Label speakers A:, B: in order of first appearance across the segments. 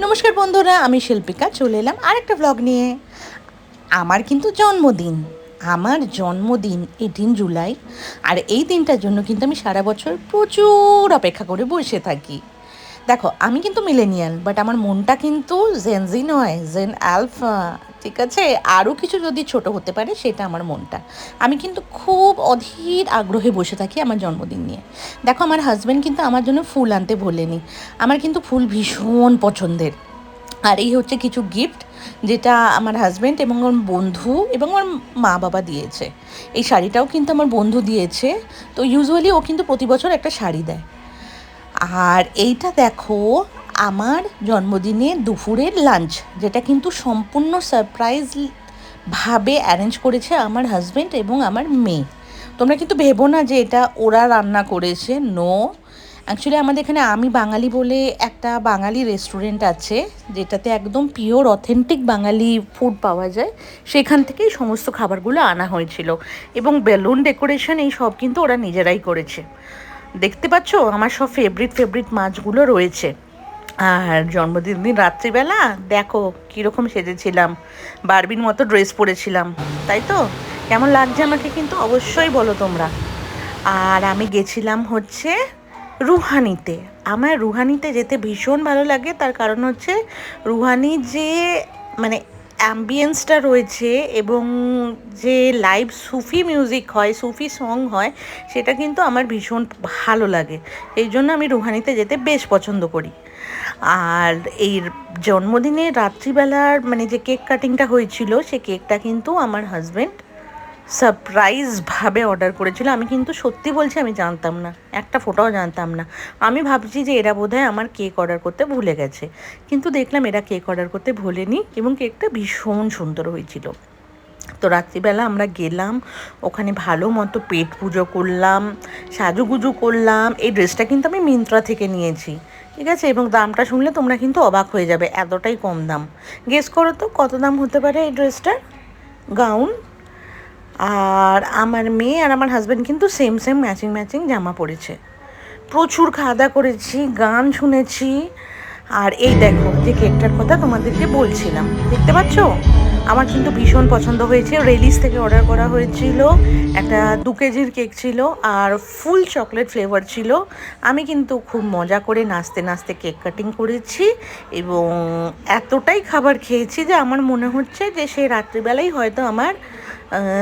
A: নমস্কার বন্ধুরা, আমি শিল্পিকা চলে এলাম আরেকটা ব্লগ নিয়ে। আমার কিন্তু জন্মদিন, আমার জন্মদিন 18 জুলাই। আর এই দিনটার জন্য কিন্তু আমি সারা বছর প্রচুর অপেক্ষা করে বসে থাকি। দেখো, আমি কিন্তু মিলেনিয়াল, বাট আমার মনটা কিন্তু জেনজি নয়, জেন আলফা। ঠিক আছে, আরও কিছু যদি ছোট হতে পারে সেটা আমার মনটা। আমি কিন্তু খুব অধীর আগ্রহে বসে থাকি আমার জন্মদিন নিয়ে। দেখো, আমার হাজব্যান্ড কিন্তু আমার জন্য ফুল আনতে ভোলেনি। আমার কিন্তু ফুল ভীষণ পছন্দের। আর এই হচ্ছে কিছু গিফট, যেটা আমার হাজব্যান্ড এবং আমার বন্ধু এবং আমার মা বাবা দিয়েছে। এই শাড়িটাও কিন্তু আমার বন্ধু দিয়েছে। তো ইউজুয়ালি ও কিন্তু প্রতি বছর একটা শাড়ি দেয়। আর এইটা দেখো, আমার জন্মদিনে দুপুরের লাঞ্চ, যেটা কিন্তু সম্পূর্ণ সারপ্রাইজ ভাবে অ্যারেঞ্জ করেছে আমার হাজব্যান্ড এবং আমার মেয়ে। তোমরা কিন্তু ভেবো না যে এটা ওরা রান্না করেছে, নো। অ্যাকচুয়ালি আমাদের এখানে আমি বাঙালি বলে একটা বাঙালি রেস্টুরেন্ট আছে, যেটাতে একদম পিওর অথেন্টিক বাঙালি ফুড পাওয়া যায়। সেখান থেকেই সমস্ত খাবারগুলো আনা হয়েছিল, এবং বেলুন ডেকোরেশন এই সব কিন্তু ওরা নিজেরাই করেছে। দেখতে পাচ্ছ আমার সব ফেভারিট মাছগুলো রয়েছে। আর জন্মদিন দিন রাত্রিবেলা দেখো কীরকম সেজেছিলাম, বারবির মতো ড্রেস পরেছিলাম, তাই তো? কেমন লাগছে আমাকে কিন্তু অবশ্যই বলো তোমরা। আর আমি গেছিলাম হচ্ছে রুহানিতে। আমার রুহানিতে যেতে ভীষণ ভালো লাগে, তার কারণ হচ্ছে রুহানি যে মানে অ্যাম্বিয়েন্সটা রয়েছে, এবং যে লাইভ সুফি মিউজিক হয়, সুফি সং হয়, সেটা কিন্তু আমার ভীষণ ভালো লাগে। এই জন্য আমি রুহানিতে যেতে বেশ পছন্দ করি। আর এই জন্মদিনে রাত্রিবেলার মানে যে কেক কাটিংটা হয়েছিল, সে কেকটা কিন্তু আমার হাজব্যান্ড সারপ্রাইজভাবে অর্ডার করেছিল। আমি কিন্তু সত্যি বলছি, আমি জানতাম না, একটা ফোটাও জানতাম না। আমি ভাবছি যে এরা বোধহয় আমার কেক অর্ডার করতে ভুলে গেছে, কিন্তু দেখলাম এরা কেক অর্ডার করতে ভোলেনি, এবং কেকটা ভীষণ সুন্দর হয়েছিল। তো রাত্রিবেলা আমরা গেলাম ওখানে, ভালো মতো পেট পুজো করলাম, সাজুগুজু করলাম। এই ড্রেসটা কিন্তু আমি মিন্ত্রা থেকে নিয়েছি, ঠিক আছে? এবং দামটা শুনলে তোমরা কিন্তু অবাক হয়ে যাবে, এতটাই কম দাম। গেস করো তো কত দাম হতে পারে এই ড্রেসটার? গাউন। আর আমার মেয়ে আর আমার হাজব্যান্ড কিন্তু সেম ম্যাচিং জামা পরেছে। প্রচুর খাওয়া দাওয়া করেছি, গান শুনেছি। আর এই দেখো যে কেকটার কথা তোমাদেরকে বলছিলাম, দেখতে পাচ্ছ? আমার কিন্তু ভীষণ পছন্দ হয়েছে। রেলিস থেকে অর্ডার করা হয়েছিল, একটা 2 কেজির কেক ছিল, আর ফুল চকলেট ফ্লেভার ছিল। আমি কিন্তু খুব মজা করে নাচতে নাচতে কেক কাটিং করেছি, এবং এতটাই খাবার খেয়েছি যে আমার মনে হচ্ছে যে সেই রাত্রিবেলাই হয়তো আমার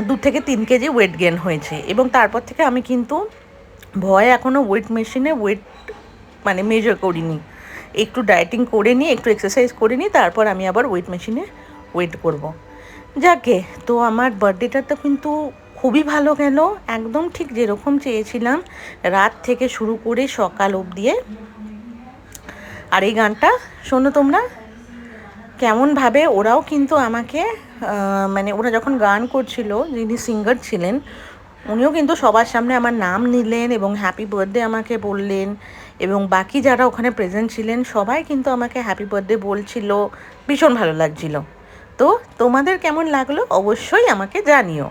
A: 2 থেকে 3 কেজি ওয়েট গেন হয়েছে। এবং তারপর থেকে আমি কিন্তু ভয়ে এখনও ওয়েট মেশিনে ওয়েট মানে মেজার করিনি। একটু ডায়েটিং করে নিই, একটু এক্সারসাইজ করে নিই, তারপর আমি আবার ওয়েট মেশিনে ওয়েট করব। যাকে, তো আমার বার্থডেটা তো কিন্তু খুবই ভালো গেল, একদম ঠিক যেরকম চেয়েছিলাম, রাত থেকে শুরু করে সকাল অবধি। আর এই গানটা শোনো তোমরা, কেমনভাবে ওরাও কিন্তু আমাকে মানে ওরা যখন গান করছিল, যিনি সিঙ্গার ছিলেন উনিও কিন্তু সবার সামনে আমার নাম নিলেন এবং হ্যাপি বার্থডে আমাকে বললেন, এবং বাকি যারা ওখানে প্রেজেন্ট ছিলেন সবাই কিন্তু আমাকে হ্যাপি বার্থডে বলছিল। ভীষণ ভালো লাগছিল। তো তোমাদের কেমন লাগলো অবশ্যই আমাকে জানিও।